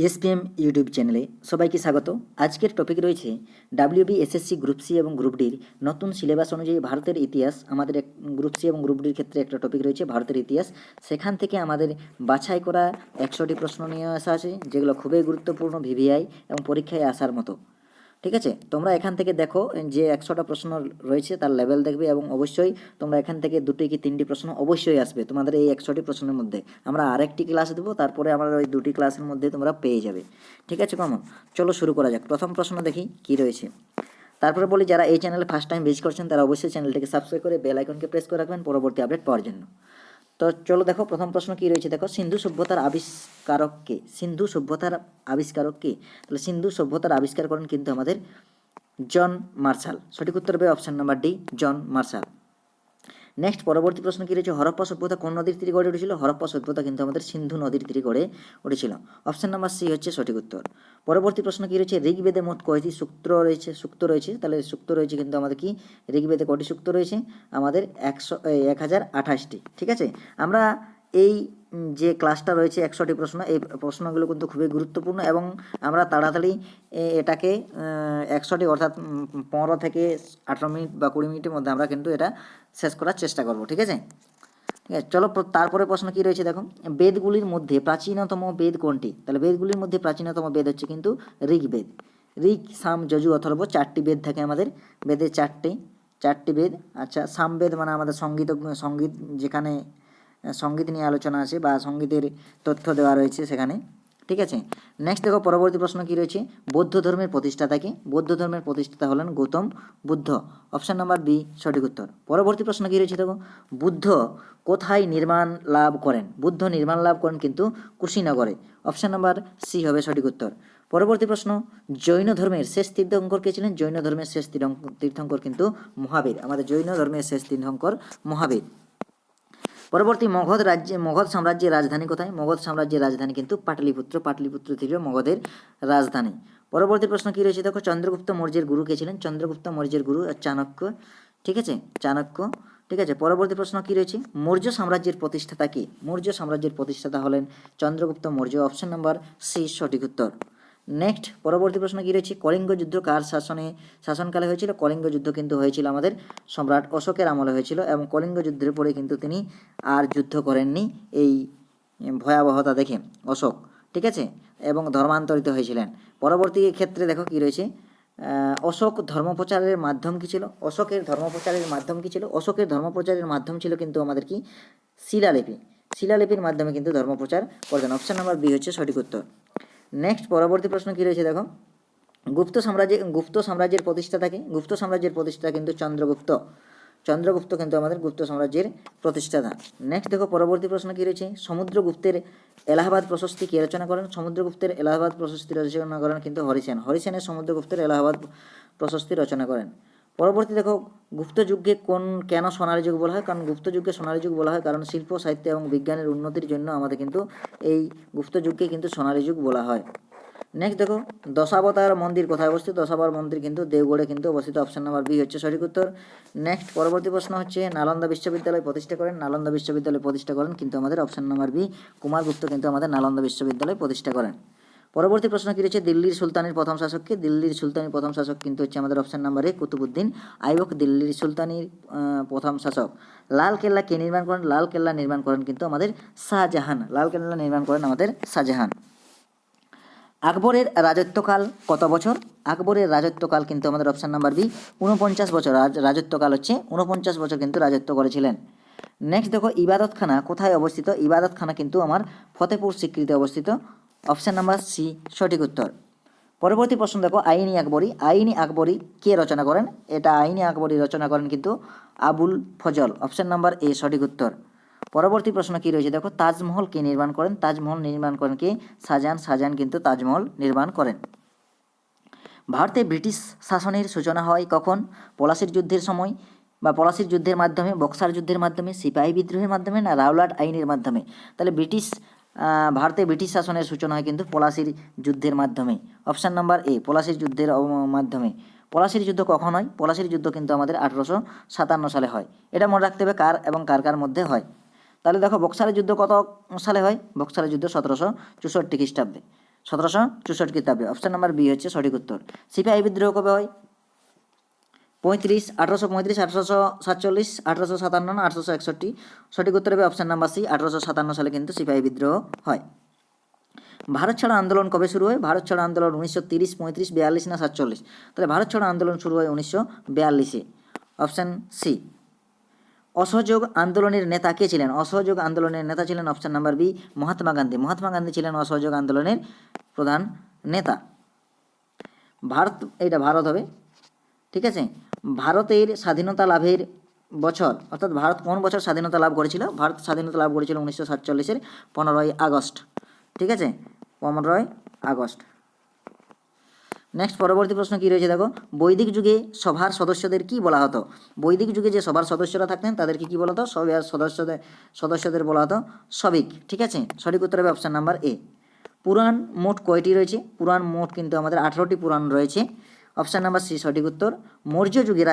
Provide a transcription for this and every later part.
SPM YouTube চ্যানেলে সবাইকে স্বাগত। আজকের টপিক রয়েছে ডাব্লিউবি এসএসসি গ্রুপ সি এবং গ্রুপ ডির নতুন সিলেবাস অনুযায়ী ভারতের ইতিহাস। আমাদের গ্রুপ সি এবং গ্রুপ ডির ক্ষেত্রে একটা টপিক রয়েছে ভারতের ইতিহাস। সেখান থেকে আমাদের বাছাই করা 100টি প্রশ্ন নিয়ে আসা আছে, যেগুলো খুবই গুরুত্বপূর্ণ ভিভিআই এবং পরীক্ষায় আসার মতো। ঠিক আছে, তোমরা এখান থেকে দেখো যে 100টা প্রশ্ন রয়েছে তার লেভেল দেখবে, এবং অবশ্যই তোমরা এখান থেকে 2টি কি 3টি প্রশ্ন অবশ্যই আসবে তোমাদের এই 100টি প্রশ্নের মধ্যে। আমরা আরেকটি ক্লাস দেবো, তারপরে আমরা ওই 2টি ক্লাসের মধ্যে তোমরা পেয়ে যাবে। ঠিক আছে কমন, চলো শুরু করা যাক। প্রথম প্রশ্ন দেখি কি রয়েছে। তারপরে বলি, যারা এই চ্যানেলে ফার্স্ট টাইম ভিজিট করছেন তারা অবশ্যই চ্যানেলটিকে সাবস্ক্রাইব করে বেল আইকনকে প্রেস করে রাখবেন পরবর্তী আপডেট পাওয়ার জন্য। তো চলো দেখো প্রথম প্রশ্ন কি রয়েছে। দেখো, সিন্ধু সভ্যতার আবিষ্কারক কে? সিন্ধু সভ্যতার আবিষ্কারক কে? তাহলে সিন্ধু সভ্যতার আবিষ্কার করেন কিন্তু আমাদের জন মার্শাল। সঠিক উত্তর হবে option number D, John Marshall. Next পরবর্তী প্রশ্ন কি রয়েছে, হরপ্পা সভ্যতা কোন নদীর তীরে গড়ে উঠেছিল? হরপ্পা সভ্যতা কিন্তু আমাদের সিন্ধু নদীর তীরে গড়ে উঠেছিল। অপশন নাম্বার সি হচ্ছে সঠিক উত্তর। পরবর্তী প্রশ্ন কি রয়েছে, ঋগ্বেদে মোট কয়টি সূক্ত রয়েছে? তাহলে সূক্ত রয়েছে কিন্তু আমাদের কি, ঋগ্বেদে কয়টি সূক্ত রয়েছে? আমাদের 1028টি। ঠিক আছে, আমরা এই যে ক্লাসটা রয়েছে 100টি প্রশ্ন, এই প্রশ্নগুলো কিন্তু খুবই গুরুত্বপূর্ণ, এবং আমরা তাড়াতাড়ি এটাকে 100টি অর্থাৎ 15 থেকে 18 মিনিট বা 20 মিনিটের মধ্যে আমরা কিন্তু এটা শেষ করার চেষ্টা করব। ঠিক আছে, ঠিক আছে, চলো তারপরে প্রশ্ন কি রয়েছে। দেখো, বেদগুলির মধ্যে প্রাচীনতম বেদ কোনটি? তাহলে বেদগুলির মধ্যে প্রাচীনতম বেদ হচ্ছে কিন্তু ঋগ্বেদ। ঋক, সাম, যজু, অথর্ব 4টি বেদ থাকে আমাদের। বেদের চারটি বেদ। আচ্ছা, সামবেদ মানে আমাদের সঙ্গীত, যেখানে সঙ্গীত নিয়ে আলোচনা আছে বা সঙ্গীতের তথ্য দেওয়া রয়েছে সেখানে। ঠিক আছে, নেক্সট দেখো পরবর্তী প্রশ্ন কি রয়েছে, বৌদ্ধ ধর্মের প্রতিষ্ঠাতা কি? বৌদ্ধ ধর্মের প্রতিষ্ঠাতা হলেন Gautama Buddha. Option number B সঠিক উত্তর। পরবর্তী প্রশ্ন কি রয়েছে দেখো, বুদ্ধ কোথায় নির্মাণ লাভ করেন? বুদ্ধ নির্মাণ লাভ করেন কিন্তু কুশীনগরে। অপশন নাম্বার সি হবে সঠিক উত্তর। পরবর্তী প্রশ্ন, জৈন ধর্মের শেষ তীর্থঙ্কর কে ছিলেন? জৈন ধর্মের শেষ তীর্থঙ্কর কিন্তু মহাবীর। আমাদের জৈন ধর্মের শেষ তীর্থঙ্কর মহাবীর। পরবর্তী, মগধ সাম্রাজ্যের রাজধানী কোথায়? মগধ সাম্রাজ্যের রাজধানী কিন্তু পাটলিপুত্র। পাটলিপুত্র ছিল মগধের রাজধানী। পরবর্তী প্রশ্ন কি রয়েছে দেখো, চন্দ্রগুপ্ত মৌর্যের গুরু কে ছিলেন? চন্দ্রগুপ্ত মৌর্যের গুরু চাণক্য। ঠিক আছে, চাণক্য। ঠিক আছে, পরবর্তী প্রশ্ন কি রয়েছে, মৌর্য সাম্রাজ্যের প্রতিষ্ঠাতা কি? মৌর্য সাম্রাজ্যের প্রতিষ্ঠাতা হলেন Chandragupta Maurya. Option number C সঠিক উত্তর। নেক্সট পরবর্তী প্রশ্ন কি রয়েছে, কলিঙ্গ যুদ্ধ কার শাসনকালে হয়েছিল? কলিঙ্গ যুদ্ধ কিন্তু হয়েছিল আমাদের সম্রাট অশোকের আমলে হয়েছিল, এবং কলিঙ্গ যুদ্ধের পরে কিন্তু তিনি আর যুদ্ধ করেননি এই ভয়াবহতা দেখে অশোক। ঠিক আছে, এবং ধর্মান্তরিত হয়েছিলেন। পরবর্তী ক্ষেত্রে দেখো কি রয়েছে, অশোক ধর্মপ্রচারের মাধ্যম কী ছিল? অশোকের ধর্মপ্রচারের মাধ্যম কী ছিল? অশোকের ধর্মপ্রচারের মাধ্যম ছিল কিন্তু আমাদের কি, শিলালিপি। শিলালিপির মাধ্যমে কিন্তু ধর্মপ্রচার করতেন। অপশন নাম্বার বি হচ্ছে সঠিক উত্তর। নেক্সট পরবর্তী প্রশ্ন কি রয়েছে দেখো, গুপ্ত সাম্রাজ্যের প্রতিষ্ঠাতা কি? গুপ্ত সাম্রাজ্যের প্রতিষ্ঠাতা কিন্তু চন্দ্রগুপ্ত। চন্দ্রগুপ্ত কিন্তু আমাদের গুপ্ত সাম্রাজ্যের প্রতিষ্ঠাতা। নেক্সট দেখো পরবর্তী প্রশ্ন কি রয়েছে, সমুদ্রগুপ্তের এলাহাবাদ প্রশস্তি কে রচনা করেন? সমুদ্রগুপ্তের এলাহাবাদ প্রশস্তি রচনা করেন কিন্তু হরিসেন। হরিসেনের সমুদ্রগুপ্তের এলাহাবাদ প্রশস্তি রচনা করেন। পরবর্তী দেখো, গুপ্ত যুগকে কেন সোনালী যুগ বলা হয়? কারণ গুপ্ত যুগকে সোনালী যুগ বলা হয় কারণ শিল্প, সাহিত্য এবং বিজ্ঞানের উন্নতির জন্য আমাদের কিন্তু এই গুপ্ত যুগকে কিন্তু সোনালী যুগ বলা হয়। নেক্সট দেখো, দশাবতার মন্দির কোথায় অবস্থিত? দশাবতার মন্দির কিন্তু দেওগড়ে কিন্তু অবস্থিত। অপশন নাম্বার বি হচ্ছে সঠিক উত্তর। নেক্সট পরবর্তী প্রশ্ন হচ্ছে, নালন্দা বিশ্ববিদ্যালয় প্রতিষ্ঠা করেন? নালন্দা বিশ্ববিদ্যালয় প্রতিষ্ঠা করেন কিন্তু আমাদের অপশন নাম্বার বি, কুমারগুপ্ত কিন্তু আমাদের নালন্দা বিশ্ববিদ্যালয় প্রতিষ্ঠা করেন। পরবর্তী প্রশ্ন কি রয়েছে, দিল্লির সুলতানের প্রথম শাসককে? দিল্লির সুলতানের প্রথম শাসক কিন্তু হচ্ছে আমাদের option number A, Qutbuddin Aibak দিল্লির সুলতানির প্রথম শাসক। লাল কেল্লা কে নির্মাণ করেন? লাল কেল্লা নির্মাণ করেন কিন্তু আমাদের শাহজাহান। লাল কেল্লা নির্মাণ করেন আমাদের শাহজাহান। আকবরের রাজত্বকাল কত বছর? আকবরের রাজত্বকাল কিন্তু আমাদের অপশান নাম্বার বি, 49 বছর। রাজত্বকাল হচ্ছে 49 বছর কিন্তু রাজত্ব করেছিলেন। নেক্সট দেখো, ইবাদতখানা কোথায় অবস্থিত? ইবাদতখানা কিন্তু আমার ফতেপুর সিক্রিতে অবস্থিত। অপশান নাম্বার সি সঠিক উত্তর। পরবর্তী প্রশ্ন দেখো, আইনি আকবরী। আইনি আকবরী কে রচনা করেন? এটা আইনি আকবরী রচনা করেন কিন্তু Abul Fazal. Option number A সঠিক উত্তর। পরবর্তী প্রশ্ন কি রয়েছে দেখো, তাজমহল কে নির্মাণ করেন? তাজমহল নির্মাণ করেন কে? শাহজাহান। শাহজাহান কিন্তু তাজমহল নির্মাণ করেন। ভারতে ব্রিটিশ শাসনের সূচনা হয় কখন? পলাশির যুদ্ধের সময়, বা পলাশির যুদ্ধের মাধ্যমে, বক্সার যুদ্ধের মাধ্যমে, সিপাহী বিদ্রোহের মাধ্যমে, না রাওলাট আইনের মাধ্যমে? তাহলে ভারতে ব্রিটিশ শাসনের সূচনা হয় কিন্তু পলাশির যুদ্ধের মাধ্যমে। অপশান নাম্বার এ, পলাশির যুদ্ধের মাধ্যমে। পলাশির যুদ্ধ কখন হয়? পলাশির যুদ্ধ কিন্তু আমাদের 1857 সালে হয়। এটা মনে রাখতে হবে কার এবং কার মধ্যে হয়। তাহলে দেখো, বক্সারের যুদ্ধ কত সালে হয়? বক্সারের যুদ্ধ 1764 খ্রিস্টাব্দে। 1764 খ্রিস্টাব্দে। অপশন নাম্বার বি হচ্ছে সঠিক উত্তর। সিপাহী বিদ্রোহ কবে হয়? 35, 1835, 1847, 1857 না 1861? সঠিক উত্তর হবে অপশন নাম্বার সি, 1857 সালে কিন্তু সিপাহী বিদ্রোহ হয়। ভারত ছাড়ো আন্দোলন কবে শুরু হয়? ভারত ছাড়ো আন্দোলন 1930, 35, 42 না 47? তাহলে ভারত ছাড়ো আন্দোলন শুরু হয় 1942-এ। Option C. অসহযোগ আন্দোলনের নেতা কে ছিলেন? অসহযোগ আন্দোলনের নেতা ছিলেন option number B, Mahatma Gandhi. Mahatma Gandhi ছিলেন অসহযোগ আন্দোলনের প্রধান নেতা। এইটা ভারত হবে, ঠিক আছে। ভারতের স্বাধীনতা লাভের বছর, অর্থাৎ ভারত কোন বছর স্বাধীনতা লাভ করেছিল? ভারত স্বাধীনতা লাভ করেছিল 1947-এর 15ই আগস্ট, ঠিক আছে, 15ই আগস্ট। নেক্সট পরবর্তী প্রশ্ন কী রয়েছে দেখো, বৈদিক যুগে সভার সদস্যদের কি বলা হতো? বৈদিক যুগে যে সভার সদস্যরা থাকতেন তাদেরকে কি বলা হতো? সভার সদস্যদের বলা হতো সবিক, ঠিক আছে। সঠিক উত্তর হবে অপশান নাম্বার এ। পুরাণ মোট কয়টি রয়েছে? পুরাণ মোট কিন্তু আমাদের 18টি পুরাণ রয়েছে। অপশান নাম্বার সি সঠিক উত্তর। মৌর্য যুগে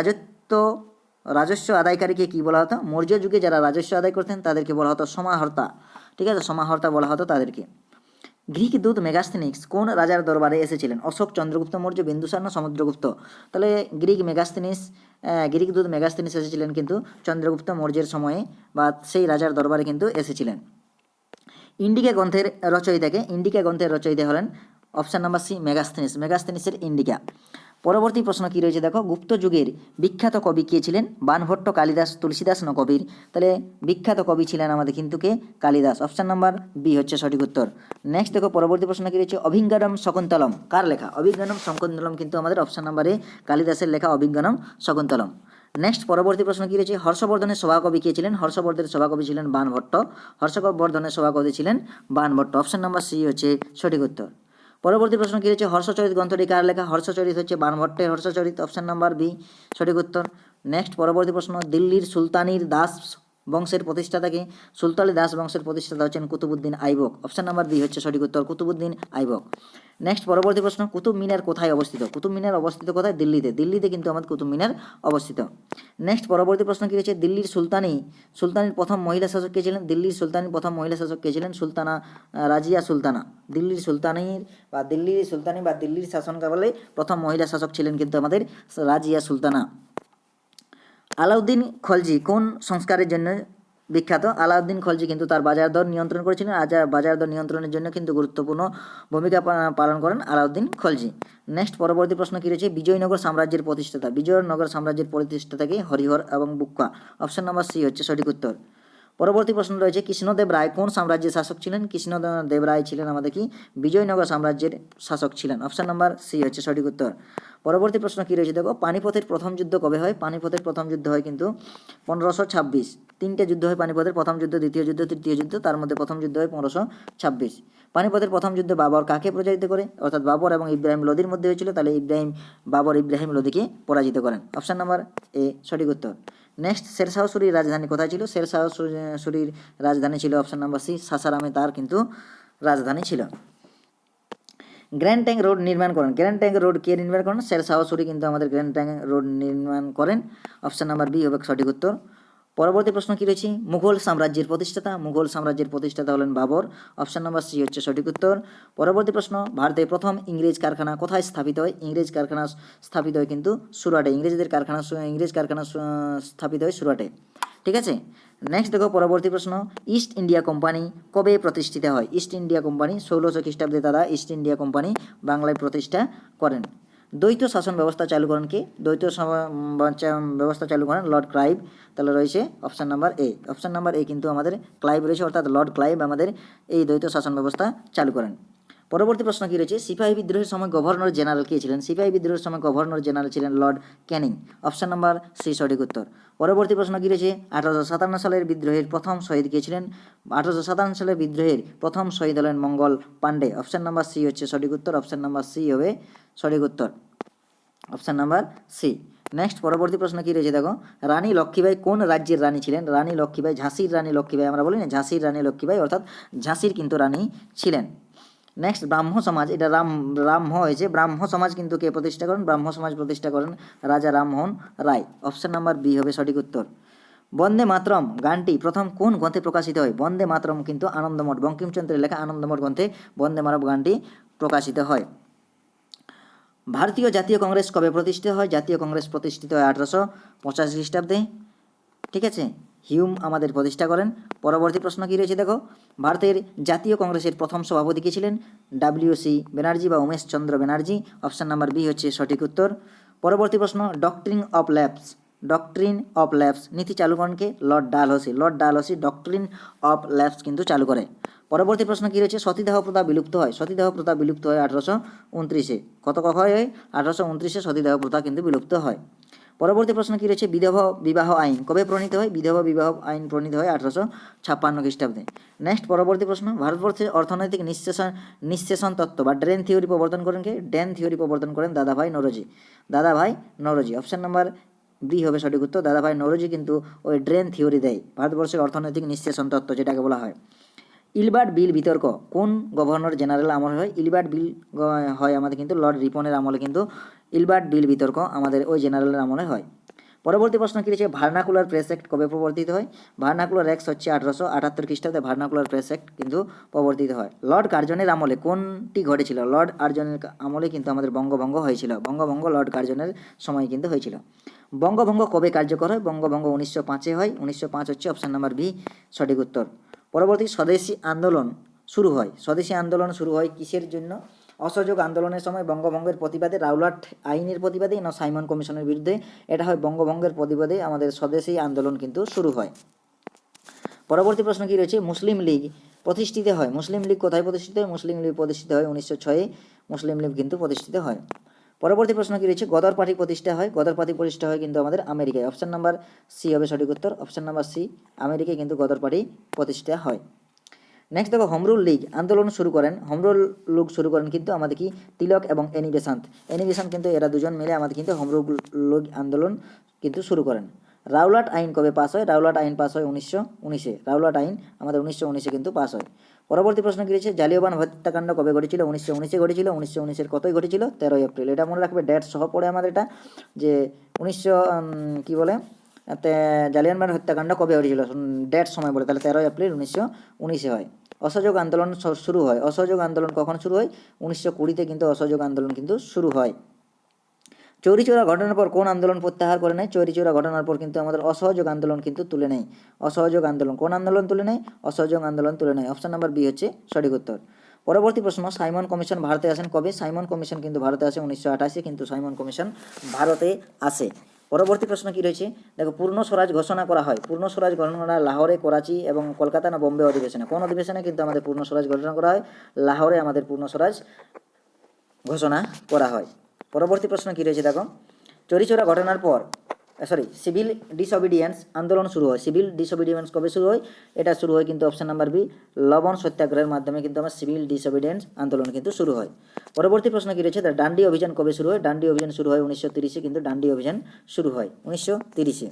রাজস্ব আদায়কারীকে কি বলা হতো? মৌর্য যুগে যারা রাজস্ব আদায় করতেন তাদেরকে বলা হতো সমাহর্তা, ঠিক আছে, সমাহর্তা বলা হতো তাদেরকে। গ্রিক দূত মেগাস্থেনিক্স কোন রাজার দরবারে এসেছিলেন? অশোক, চন্দ্রগুপ্ত মৌর্য, বিন্দুসার না সমুদ্রগুপ্ত? তাহলে গ্রিক দূত মেগাস্থেনিস এসেছিলেন কিন্তু চন্দ্রগুপ্ত মৌর্যের সময়ে, বা সেই রাজার দরবারে কিন্তু এসেছিলেন। ইন্ডিকা গ্রন্থের রচয়িতা হলেন অপশান নাম্বার সি মেগাস্থেনিসের ইন্ডিকা। পরবর্তী প্রশ্ন কী রয়েছে দেখো, গুপ্ত যুগের বিখ্যাত কবি কে ছিলেন? বাণভট্ট, কালিদাস, তুলসীদাস না কবির? তাহলে বিখ্যাত কবি ছিলেন আমাদের কিন্তু কে? কালিদাস। অপশান নাম্বার বি হচ্ছে সঠিক উত্তর। নেক্সট দেখো পরবর্তী প্রশ্ন কী রয়েছে, অভিজ্ঞানম শকুন্তলম কার লেখা? অভিজ্ঞানম শকুন্তলম কিন্তু আমাদের অপশান নাম্বার এ কালিদাসের লেখা অভিজ্ঞানম শকুন্তলম। নেক্সট পরবর্তী প্রশ্ন কী রয়েছে, হর্ষবর্ধনের সভাকবি কে ছিলেন? হর্ষবর্ধনের সভাকবি ছিলেন বাণভট্ট। হর্ষবর্ধনের সভাকবি ছিলেন বাণভট্ট। অপশান নাম্বার সি হচ্ছে সঠিক উত্তর। পরবর্তী প্রশ্ন কী রয়েছে, হর্ষচরিত গ্রন্থটি কার লেখা? হর্ষচরিত হচ্ছে বাণভট্টের হর্ষচরিত। অপশান নাম্বার বি সঠিক উত্তর। নেক্সট পরবর্তী প্রশ্ন, দিল্লির সুলতানির দাস বংশের প্রতিষ্ঠাতাকে? সুলতানি দাস বংশের প্রতিষ্ঠাতা হচ্ছেন Qutbuddin Aibak. Option number B হচ্ছে সঠিক উত্তর, কুতুবউদ্দিন আইবক। নেক্সট পরবর্তী প্রশ্ন, কুতুব মিনার কোথায় অবস্থিত? কুতুব মিনার অবস্থিত কোথায়? দিল্লিতে কিন্তু আমাদের কুতুব মিনার অবস্থিত। নেক্সট পরবর্তী প্রশ্ন কী রয়েছে, দিল্লির সুলতানির প্রথম মহিলা শাসক কে ছিলেন? দিল্লির সুলতানির প্রথম মহিলা শাসক কে ছিলেন? সুলতানা রাজিয়া সুলতানা। দিল্লির শাসনকালে প্রথম মহিলা শাসক ছিলেন কিন্তু আমাদের রাজিয়া সুলতানা। আলাউদ্দিন খলজি কোন সংস্কারের জন্য বিখ্যাত? আলাউদ্দিন খলজি কিন্তু তার বাজার দর নিয়ন্ত্রণ করেছিলেন। বাজার দর নিয়ন্ত্রণের জন্য কিন্তু গুরুত্বপূর্ণ ভূমিকা পালন করেন আলাউদ্দিন খলজি। নেক্সট পরবর্তী প্রশ্ন কী রয়েছে, বিজয়নগর সাম্রাজ্যের প্রতিষ্ঠাতাকে? হরিহর এবং বুক্কা। অপশন নাম্বার সি হচ্ছে সঠিক উত্তর। পরবর্তী প্রশ্ন রয়েছে, কৃষ্ণদেব রায় কোন সাম্রাজ্যের শাসক ছিলেন? কৃষ্ণদেব রায় ছিলেন আমাদের কি? বিজয়নগর সাম্রাজ্যের শাসক ছিলেন। অপশান নাম্বার সি হচ্ছে সঠিক উত্তর। পরবর্তী প্রশ্ন কী রয়েছে দেখো, পানিপথের প্রথম যুদ্ধ কবে হয়? পানিপথের প্রথম যুদ্ধ হয় কিন্তু 1526। 3টে যুদ্ধ হয় পানিপথের, প্রথম যুদ্ধ, দ্বিতীয় যুদ্ধ, তৃতীয় যুদ্ধ। তার মধ্যে প্রথম যুদ্ধ হয় 1526। পানিপথের প্রথম যুদ্ধে বাবর কাকে পরাজিত করে? অর্থাৎ বাবর এবং ইব্রাহিম লোদির মধ্যে হয়েছিল। তাহলে বাবর ইব্রাহিম লোদিকে পরাজিত করেন। অপশান নাম্বার এ সঠিক উত্তর। নেক্সট, শেরশাহ সুরির রাজধানী কোথায় ছিল? শেরশাহ সুরির রাজধানী ছিল অপশান নাম্বার সি সাসারামে, তার কিন্তু রাজধানী ছিল। গ্র্যান্ড ট্যাঙ্ক রোড নির্মাণ করেন? গ্র্যান্ড ট্যাঙ্ক রোড কে নির্মাণ করেন? শেরশাহ সুরি কিন্তু আমাদের গ্র্যান্ড ট্যাঙ্ক রোড নির্মাণ করেন। অপশান নাম্বার বি হবে সঠিক উত্তর। পরবর্তী প্রশ্ন কী রয়েছে, মুঘল সাম্রাজ্যের প্রতিষ্ঠাতা হলেন বাবর। অপশান নাম্বার সি হচ্ছে সঠিক উত্তর। পরবর্তী প্রশ্ন, ভারতের প্রথম ইংরেজ কারখানা কোথায় স্থাপিত হয়? ইংরেজ কারখানা স্থাপিত হয় কিন্তু সুরাটে। ইংরেজ কারখানা স্থাপিত হয় সুরাটে, ঠিক আছে। নেক্সট দেখো পরবর্তী প্রশ্ন, ইস্ট ইন্ডিয়া কোম্পানি কবে প্রতিষ্ঠিত হয়? ইস্ট ইন্ডিয়া কোম্পানি 1600 খ্রিস্টাব্দে তারা ইস্ট ইন্ডিয়া কোম্পানি বাংলায় প্রতিষ্ঠা করেন। দ্বৈত শাসন ব্যবস্থা চালু করেন কে? ব্যবস্থা চালু করেন লর্ড ক্লাইভ। তাহলে রয়েছে option number A. Option number A কিন্তু আমাদের ক্লাইভ রয়েছে, অর্থাৎ লর্ড ক্লাইভ আমাদের এই দ্বৈত শাসন ব্যবস্থা চালু করেন। পরবর্তী প্রশ্ন কী রয়েছে, সিপাহী বিদ্রোহের সময় গভর্নর জেনারেল কে ছিলেন? সিপাহী বিদ্রোহের সময় গভর্নর জেনারেল ছিলেন Lord Canning. Option number C সঠিক উত্তর। পরবর্তী প্রশ্ন কী রয়েছে, 1857 সালের বিদ্রোহের প্রথম শহীদ কে ছিলেন? 1857 সালের বিদ্রোহের প্রথম শহীদ হলেন মঙ্গল পাণ্ডে। অপশান নাম্বার সি হচ্ছে সঠিক উত্তর। অপশান নাম্বার সি হবে সঠিক উত্তর। Option number C. নেক্সট পরবর্তী প্রশ্ন কী রয়েছে দেখো, রানী লক্ষ্মীবাই কোন রাজ্যের রানী ছিলেন? রানী লক্ষ্মীবাই ঝাঁসির রানী লক্ষ্মীবাই, আমরা বলি না ঝাঁসির রানী লক্ষ্মীবাই, অর্থাৎ ঝাঁসির কিন্তু রানী ছিলেন। নেক্সট, ব্রাহ্ম সমাজ, এটা ব্রাহ্ম হয়েছে, ব্রাহ্ম সমাজ কিন্তু কে প্রতিষ্ঠা করেন? ব্রাহ্ম সমাজ প্রতিষ্ঠা করেন রাজা Rammohan Roy. Option number B হবে সঠিক উত্তর। বন্দে মাতরম গানটি প্রথম কোন গ্রন্থে প্রকাশিত হয়? বন্দে মাতরম কিন্তু আনন্দমঠ, বঙ্কিমচন্দ্রের লেখা আনন্দমঠ গ্রন্থে বন্দে মাতরম গানটি প্রকাশিত হয়। ভারতীয় জাতীয় কংগ্রেস কবে প্রতিষ্ঠিত হয়? জাতীয় কংগ্রেস প্রতিষ্ঠিত হয় 1885 খ্রিস্টাব্দে। ঠিক আছে, হিউম আমাদের প্রতিষ্ঠা করেন। পরবর্তী প্রশ্ন কী রয়েছে দেখো, ভারতের জাতীয় কংগ্রেসের প্রথম সভাপতি কে ছিলেন? ডাব্লিউ.সি. ব্যানার্জি বা উমেশ চন্দ্র ব্যানার্জি। অপশান নাম্বার বি হচ্ছে সঠিক উত্তর। পরবর্তী প্রশ্ন, ডক্ট্রিন অফ ল্যাপস নীতি চালু করেন কে? Lord Dalhousie doctrine of lapse কিন্তু চালু করে। পরবর্তী প্রশ্ন কী রয়েছে, সতীদাহ প্রথা বিলুপ্ত হয়? সতীদাহ প্রথা বিলুপ্ত হয় 1829-এ। কত হয়? 1829-এ সতীদাহ প্রথা কিন্তু বিলুপ্ত হয়। পরবর্তী প্রশ্ন কী রয়েছে, বিধবা বিবাহ আইন কবে প্রণীত হয়? বিধবা বিবাহ আইন প্রণীত হয় 1856 খ্রিস্টাব্দে। নেক্সট পরবর্তী প্রশ্ন, ভারতবর্ষের অর্থনৈতিক নিঃশেষণ তত্ত্ব বা ড্রেন থিওরি প্রবর্তন করেন কে? ড্রেন থিওরি প্রবর্তন করেন দাদাভাই নরোজি। অপশান নাম্বার বি হবে সঠিক উত্তর। দাদাভাই নরোজি কিন্তু ওই ড্রেন থিওরি দেয়, ভারতবর্ষের অর্থনৈতিক নিঃশেষণ তত্ত্ব যেটাকে বলা হয়। ইলবার্ট বিল বিতর্ক কোন গভর্নর জেনারেল আমলে হয়? ইলবার্ট বিল হয় আমাদের কিন্তু লর্ড রিপনের আমলে কিন্তু ইলবার্ট বিল বিতর্ক আমাদের ওই জেনারেলের আমলে হয়। পরবর্তী প্রশ্ন কী রয়েছে, ভার্নাকুলার প্রেস অ্যাক্ট কবে প্রবর্তিত হয়? ভার্নাকুলার অ্যাক্ট হচ্ছে 1878 খ্রিস্টাব্দে ভার্নাকুলার প্রেস অ্যাক্ট কিন্তু প্রবর্তিত হয়। লর্ড কার্জনের আমলে কোনটি ঘটেছিল? লর্ড কার্জনের আমলে কিন্তু আমাদের বঙ্গভঙ্গ হয়েছিল। বঙ্গভঙ্গ লর্ড কার্জনের সময় কিন্তু হয়েছিল। বঙ্গভঙ্গ কবে কার্যকর হয়? বঙ্গভঙ্গ 1905-এ হয়। 1905 হচ্ছে অপশান নাম্বার বি সঠিক উত্তর। পরবর্তী স্বদেশী আন্দোলন শুরু হয় কিসের জন্য? অসহযোগ আন্দোলনের সময় বঙ্গভঙ্গের প্রতিবাদে, রাওলাট আইনের প্রতিবাদে না সাইমন কমিশনের বিরুদ্ধে? এটা হয় বঙ্গভঙ্গের প্রতিবাদে আমাদের স্বদেশী আন্দোলন কিন্তু শুরু হয়। পরবর্তী প্রশ্ন কী রয়েছে, মুসলিম লীগ প্রতিষ্ঠিত হয়? মুসলিম লীগ কোথায় প্রতিষ্ঠিত হয়? মুসলিম লীগ প্রতিষ্ঠিত হয় 1906-এ মুসলিম লীগ কিন্তু প্রতিষ্ঠিত হয়। পরবর্তী প্রশ্ন কী রয়েছে, গদর পার্টি প্রতিষ্ঠা হয় কিন্তু আমাদের আমেরিকায়। অপশান নাম্বার সি হবে সঠিক উত্তর। অপশান নাম্বার সি, আমেরিকায় কিন্তু গদর পার্টি প্রতিষ্ঠা হয়। নেক্সট দেখো, হোমরুল লীগ শুরু করেন কিন্তু আমাদের কি তিলক এবং এনি বেসান্ত কিন্তু এরা দুজন মিলে আমাদের কিন্তু হোমরুল লীগ আন্দোলন কিন্তু শুরু করেন। রাওলাট আইন কবে পাস হয়? রাওলাট আইন পাস হয় 1919-এ। রাওলাট আইন আমাদের 1919-এ কিন্তু পাস হয়। পরবর্তী প্রশ্ন কী রয়েছে, জালিয়ানওয়ালা হত্যাকাণ্ড কবে ঘটেছিল? 1919-এ ঘটেছিল। 1919-এর কতই ঘটেছিল? 13 এপ্রিল। এটা মনে রাখবে, ডেট সহ পড়ে আমাদের এটা, যে 1900 কী বলে জালিয়ানওয়ালা হত্যাকাণ্ড কবে হয়েছিল, ডেট সময় বলে, তাহলে 13 এপ্রিল 1919-এ হয়। অসহযোগ আন্দোলন শুরু হয়? অসহযোগ আন্দোলন কখন শুরু হয়? 1920-তে কিন্তু অসহযোগ আন্দোলন কিন্তু শুরু হয়। চৌরিচৌরা ঘটনার পর কোন আন্দোলন প্রত্যাহার করে নেয়? চৌরিচৌরা ঘটনার পর কিন্তু আমাদের অসহযোগ আন্দোলন কিন্তু তুলে নেয়। অসহযোগ আন্দোলন কোন আন্দোলন তুলে নেয়? অসহযোগ আন্দোলন তুলে নেয়। অপশান নাম্বার বি হচ্ছে সঠিক উত্তর। পরবর্তী প্রশ্ন, সাইমন কমিশন ভারতে আসেন কবে? সাইমন কমিশন কিন্তু ভারতে আসে 1928-এ কিন্তু সাইমন কমিশন ভারতে আসে। পরবর্তী প্রশ্ন কী রয়েছে দেখো, পূর্ণ স্বরাজ ঘোষণা করা হয়? পূর্ণ স্বরাজ ঘোষণা লাহোরে, করাচি এবং কলকাতা না বোম্বে অধিবেশনে? কোন অধিবেশনে কিন্তু আমাদের পূর্ণ স্বরাজ ঘোষণা করা হয়? লাহোরে আমাদের পূর্ণ স্বরাজ ঘোষণা করা হয়। পরবর্তী প্রশ্ন কী রয়েছে দেখো, চৌরিচৌরা ঘটনার পর সিভিল ডিসঅবিডিয়েন্স আন্দোলন শুরু হয়। সিভিল ডিসঅবিডিয়েন্স কবে শুরু হয়? এটা শুরু হয় কিন্তু অপশান নাম্বার বি, লবণ সত্যাগ্রহের মাধ্যমে কিন্তু আমার সিভিল ডিসঅবিডিয়েন্স আন্দোলন কিন্তু শুরু হয়। পরবর্তী প্রশ্ন কী রয়েছে, ডান্ডি অভিযান কবে শুরু হয়? ডান্ডি অভিযান শুরু হয় 1930-এ কিন্তু ডান্ডি অভিযান শুরু হয় 1930-এ।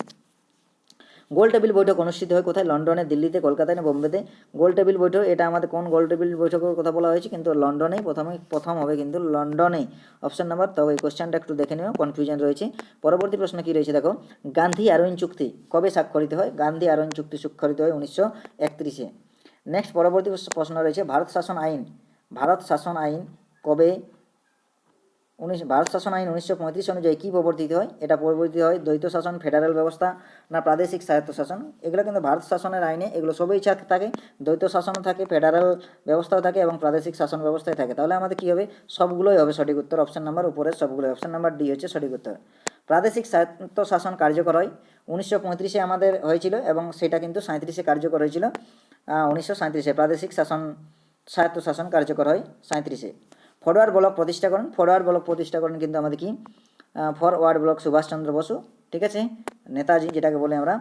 গোল টেবিল বৈঠক অনুষ্ঠিত হয় কোথায়? লন্ডনে, দিল্লিতে, কলকাতায় না বোম্বেতে? গোল টেবিল বৈঠক, এটা আমাদের কোন গোল টেবিল বৈঠকের কথা বলা হয়েছে? কিন্তু লন্ডনেই প্রথম হবে কিন্তু লন্ডনে। অপশান নাম্বার, তবে এই কোশ্চেনটা একটু দেখে নিও, কনফিউশন রয়েছে। পরবর্তী প্রশ্ন কী রয়েছে দেখো, গান্ধী আরোইন চুক্তি কবে স্বাক্ষরিত হয়? গান্ধী আরোইন চুক্তি স্বাক্ষরিত হয় 1931-এ। নেক্সট পরবর্তী প্রশ্ন রয়েছে, ভারত শাসন আইন কবে ভারত শাসন আইন 1935 অনুযায়ী কী প্রবর্তিত হয়? এটা প্রবর্তিত হয় দ্বৈত শাসন, ফেডারেল ব্যবস্থা না প্রাদেশিক স্বায়ত্তশাসন? এগুলো কিন্তু ভারত শাসনের আইনে এগুলো সবই থাকে, দ্বৈত শাসনও থাকে, ফেডারেল ব্যবস্থাও থাকে এবং প্রাদেশিক শাসন ব্যবস্থায় থাকে। তাহলে আমাদের কী হবে? সবগুলোই হবে সঠিক উত্তর। অপশান নাম্বার উপরের সবগুলোই, অপশান নাম্বার ডি হচ্ছে সঠিক উত্তর। প্রাদেশিক স্বায়ত্তশাসন কার্যকর হয় 1935-এ আমাদের হয়েছিল এবং সেটা কিন্তু 37-এ কার্যকর হয়েছিল। 1937-এ প্রাদেশিক স্বায়ত্তশাসন কার্যকর হয় 37-এ। ফরওয়ার্ড ব্লক প্রতিষ্ঠা করেন কিন্তু আমাদের কি ফরওয়ার্ড ব্লক সুভাষচন্দ্র বসু, ঠিক আছে, নেতাজি যেটাকে বলে আমরা।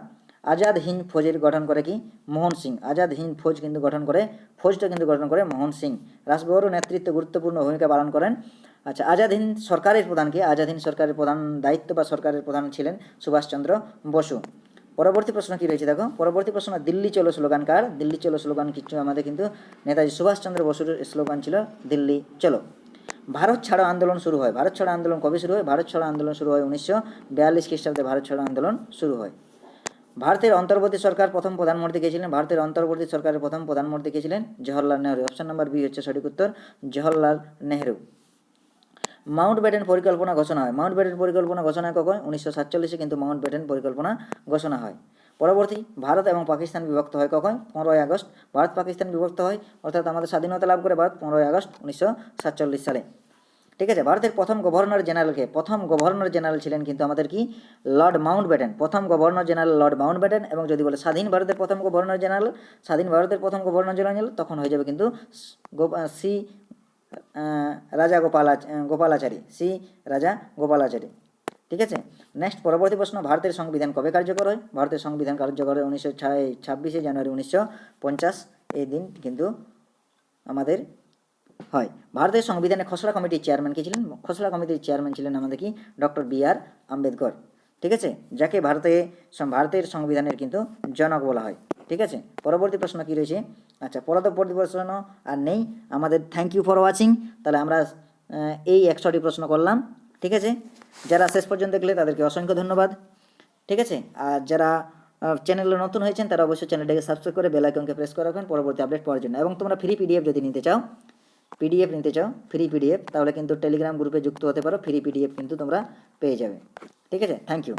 আজাদ হিন্দ ফৌজের গঠন করে কি? মোহন সিং। আজাদ হিন্দ ফৌজ কিন্তু গঠন করে মোহন সিং। রাসবিহারীর নেতৃত্বে গুরুত্বপূর্ণ ভূমিকা পালন করেন। আচ্ছা, আজাদ হিন্দ সরকারের প্রধান কি? আজাদ হিন্দ সরকারের প্রধান দায়িত্ব বা সরকারের প্রধান ছিলেন সুভাষচন্দ্র বসু। পরবর্তী প্রশ্ন কী রয়েছে দেখো, পরবর্তী প্রশ্ন, দিল্লি চলো স্লোগান কার? দিল্লি চলো স্লোগান কিছু আমাদের কিন্তু নেতাজি সুভাষচন্দ্র বসুর স্লোগান ছিল দিল্লি চলো। ভারত ছাড়ো আন্দোলন শুরু হয়? ভারত ছাড়ো আন্দোলন কবে শুরু হয়? ভারত ছাড়ো আন্দোলন শুরু হয় 1942 খ্রিস্টাব্দে ভারত ছাড়ো আন্দোলন শুরু হয়। ভারতের অন্তর্বর্তী সরকার প্রথম প্রধানমন্ত্রী কে ছিলেন? ভারতের অন্তর্বর্তী সরকারের প্রথম প্রধানমন্ত্রী কে ছিলেন? Jawaharlal Nehru. Option number B হচ্ছে সঠিক উত্তর, জওহরলাল নেহরু। মাউন্ট ব্যাটেন পরিকল্পনা ঘোষণা হয়। মাউন্ট ব্যাটেন পরিকল্পনা ঘোষণা হয় কখন? 1947-এ কিন্তু মাউন্ট ব্যাটেন পরিকল্পনা ঘোষণা হয়। পরবর্তী, ভারত এবং পাকিস্তান বিভক্ত হয় কখন? 15ই আগস্ট। ভারত পাকিস্তান বিভক্ত হয় অর্থাৎ আমাদের স্বাধীনতা লাভ করে ভারত 15ই আগস্ট 1947 সালে। ঠিক আছে, ভারতের প্রথম গভর্নর জেনারেলকে? প্রথম গভর্নর জেনারেল ছিলেন কিন্তু আমাদের কি? Lord Mountbatten. প্রথম governor general Lord Mountbatten. এবং যদি বলে স্বাধীন ভারতের প্রথম গভর্নর জেনারেল, স্বাধীন ভারতের প্রথম গভর্নর জেনারেল তখন হয়ে যাবে কিন্তু সি রাজা গোপালাচারী, সি রাজা গোপালাচারী। ঠিক আছে, নেক্সট পরবর্তী প্রশ্ন, ভারতের সংবিধান কবে কার্যকর হয়? ভারতের সংবিধান কার্যকর হয় 26শে জানুয়ারি 1950 এই দিন কিন্তু আমাদের হয়। ভারতের সংবিধানের খসড়া কমিটির চেয়ারম্যান কে ছিলেন? খসড়া কমিটির চেয়ারম্যান ছিলেন আমাদের কি? Doctor B R. আম্বেদকর। ঠিক আছে, যাকে ভারতের সংবিধানের কিন্তু জনক বলা হয়। ঠিক আছে, পরবর্তী প্রশ্ন কি রয়েছে? আচ্ছা, পরবর্তী প্রশ্ন আর নেই আমাদের। Thank you for watching. তাহলে আমরা এই 100টি প্রশ্ন করলাম। ঠিক আছে, যারা শেষ পর্যন্ত দেখলে তাদেরকে অসংখ্য ধন্যবাদ। ঠিক আছে, আর যারা চ্যানেলে নতুন হয়েছেন তারা অবশ্যই চ্যানেলটাকে সাবস্ক্রাইব করে বেল আইকনকে প্রেস করে রাখবেন পরবর্তী আপডেট পাওয়ার জন্য। এবং তোমরা ফ্রি পিডিএফ যদি নিতে চাও, ফ্রি পিডিএফ, তাহলে কিন্তু টেলিগ্রাম গ্রুপে যুক্ত হতে পারো। ফ্রি পিডিএফ কিন্তু তোমরা পেয়ে যাবে। ঠিক আছে, থ্যাংক ইউ।